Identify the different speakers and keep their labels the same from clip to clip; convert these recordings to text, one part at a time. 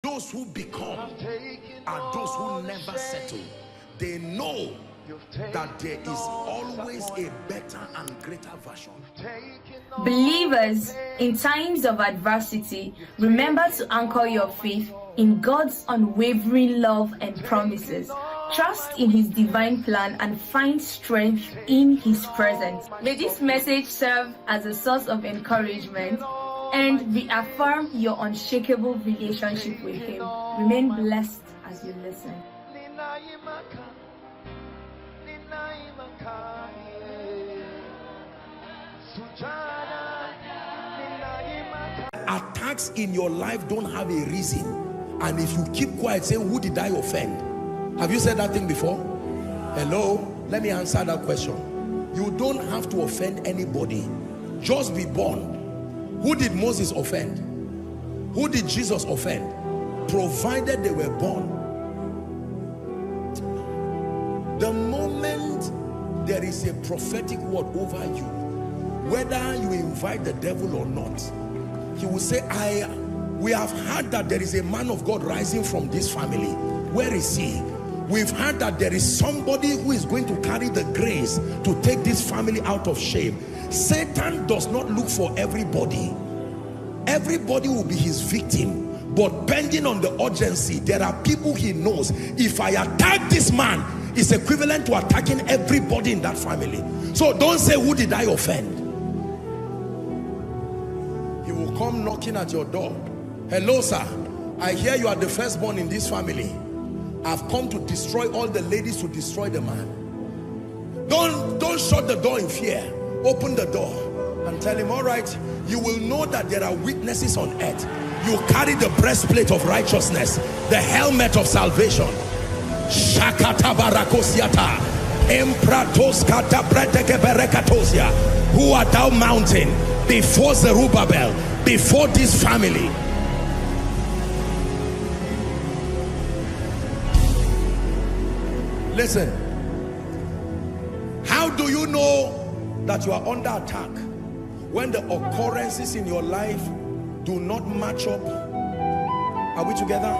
Speaker 1: Those who become are those who never settle. They know that there is always a better and greater version.
Speaker 2: Believers, in times of adversity, remember to anchor your faith in God's unwavering love and promises. Trust in His divine plan and find strength in His presence. May this message serve as a source of encouragement and reaffirm your unshakable relationship with Him. Remain blessed as you listen.
Speaker 1: Attacks in your life don't have a reason, and if you keep quiet, say, who did I offend? Have you said that thing before? Hello? Let me answer that question. You don't have to offend anybody. Just be born. Who did Moses offend? Who did Jesus offend? Provided they were born. The moment there is a prophetic word over you, whether you invite the devil or not, he will say, we have heard that there is a man of God rising from this family. Where is he? We've heard that there is somebody who is going to carry the grace to take this family out of shame. Satan does not look for everybody. Everybody will be his victim. But depending on the urgency, there are people he knows. If I attack this man, it's equivalent to attacking everybody in that family. So don't say, who did I offend? He will come knocking at your door. Hello, sir. I hear you are the firstborn in this family. I've come to destroy all the ladies, to destroy the man. Don't shut the door in fear. Open the door and tell him, all right, you will know that there are witnesses on earth. You carry the breastplate of righteousness, the helmet of salvation. Shakata barakosiata, empratos kata breteke berekatosia. Who art thou mountain before Zerubbabel, before this family? Listen, how do you know that you are under attack? When the occurrences in your life do not match up, are we together?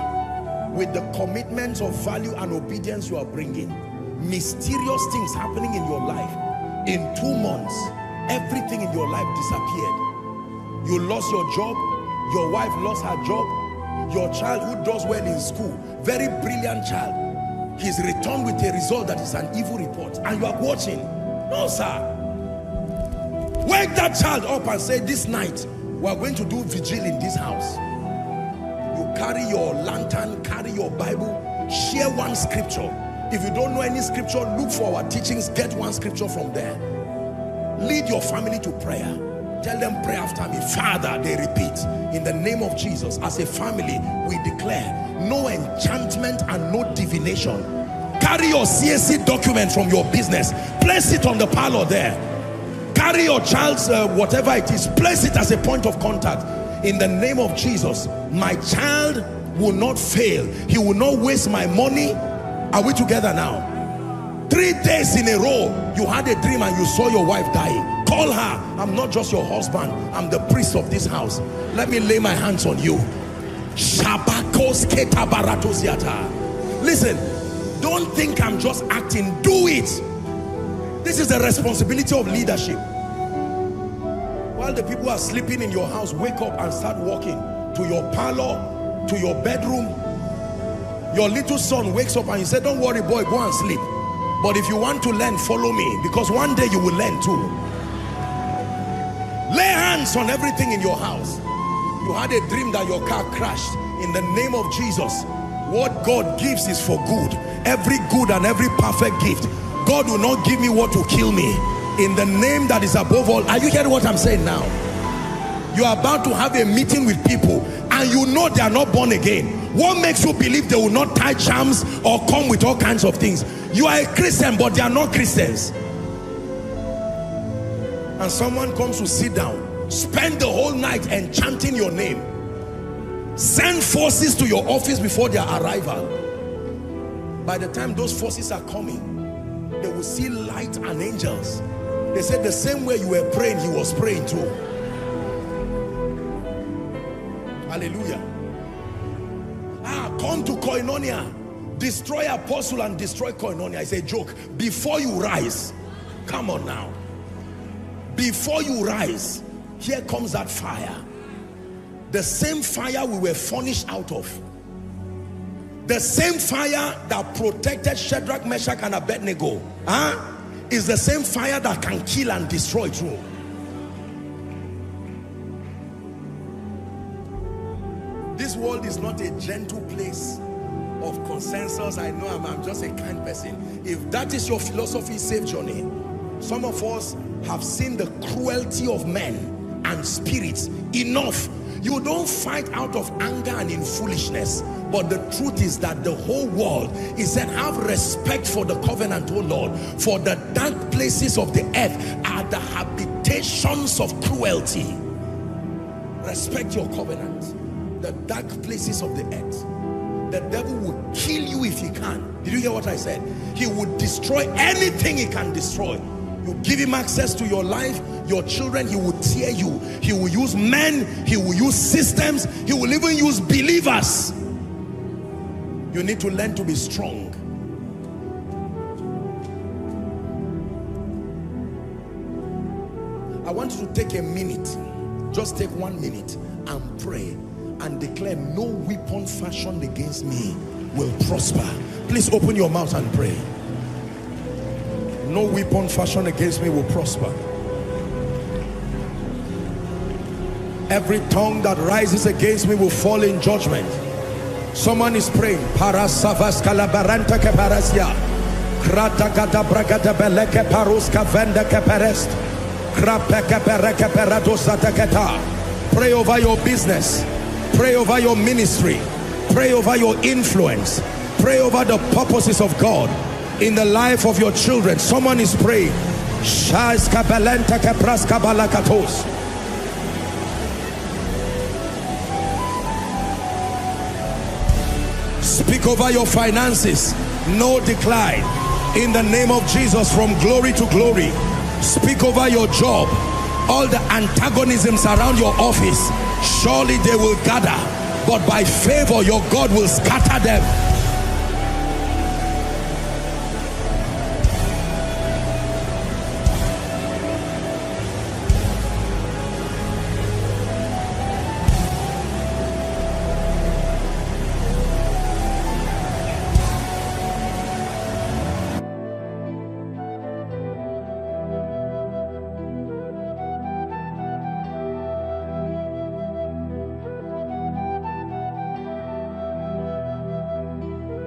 Speaker 1: With the commitments of value and obedience you are bringing. Mysterious things happening in your life. In 2 months, everything in your life disappeared. You lost your job, your wife lost her job, your child who does well in school, very brilliant child, he's returned with a result that is an evil report, and you are watching. No, sir. Wake that child up and say, this night we are going to do vigil in this house. You carry your lantern, carry your Bible, share one scripture. If you don't know any scripture, look for our teachings, get one scripture from there. Lead your family to prayer. Tell them, pray after me. Father, they repeat, in the name of Jesus, as a family, we declare no enchantment and no divination. Carry your CSC document from your business, place it on the parlor there. Carry your child's whatever it is, place it as a point of contact. In the name of Jesus, my child will not fail. He will not waste my money. Are we together now? 3 days in a row, you had a dream and you saw your wife dying. Call her. I'm not just your husband, I'm the priest of this house. Let me lay my hands on you. Listen, don't think I'm just acting. Do it. This is the responsibility of leadership. While the people are sleeping in your house, wake up and start walking to your parlor, to your bedroom. Your little son wakes up and you say, don't worry boy, go and sleep. But if you want to learn, follow me, because one day you will learn too. Lay hands on everything in your house. You had a dream that your car crashed. In the name of Jesus, what God gives is for good. Every good and every perfect gift. God will not give me what will kill me. In the name that is above all. Are you hearing what I'm saying now? You are about to have a meeting with people and you know they are not born again. What makes you believe they will not tie charms or come with all kinds of things? You are a Christian, but they are not Christians. And someone comes to sit down, spend the whole night enchanting your name, send forces to your office before their arrival. By the time those forces are coming, they will see light and angels. They said the same way you were praying, he was praying too. Hallelujah. come to Koinonia, destroy Apostle and destroy Koinonia. It's a joke. Before you rise, come on now, before you rise, here comes that fire. The same fire we were furnished out of. The same fire that protected Shadrach, Meshach and Abednego is the same fire that can kill and destroy too. This world is not a gentle place of consensus. I know I'm just a kind person. If that is your philosophy, safe journey. Some of us have seen the cruelty of men and spirits. Enough. You don't fight out of anger and in foolishness, but the truth is that the whole world is said, have respect for the covenant, O Lord, for the dark places of the earth are the habitations of cruelty. Respect your covenant. The dark places of the earth. The devil will kill you if he can. Did you hear what I said? He would destroy anything he can destroy. You give him access to your life, your children, he will tear you. He will use men, he will use systems, he will even use believers. You need to learn to be strong. I want you to take a minute, just take 1 minute and pray and declare, no weapon fashioned against me will prosper. Please open your mouth and pray. No weapon fashioned against me will prosper. Every tongue that rises against me will fall in judgment. Someone is praying. Parasavas kalabaranta keparasya. Krata kata brakata beleke paruska venda keperest. Krapeke pereke peradosata keta. Pray over your business. Pray over your ministry. Pray over your influence. Pray over the purposes of God in the life of your children. Someone is praying. Speak over your finances. No decline. In the name of Jesus, from glory to glory. Speak over your job. All the antagonisms around your office, surely they will gather, but by favor your God will scatter them.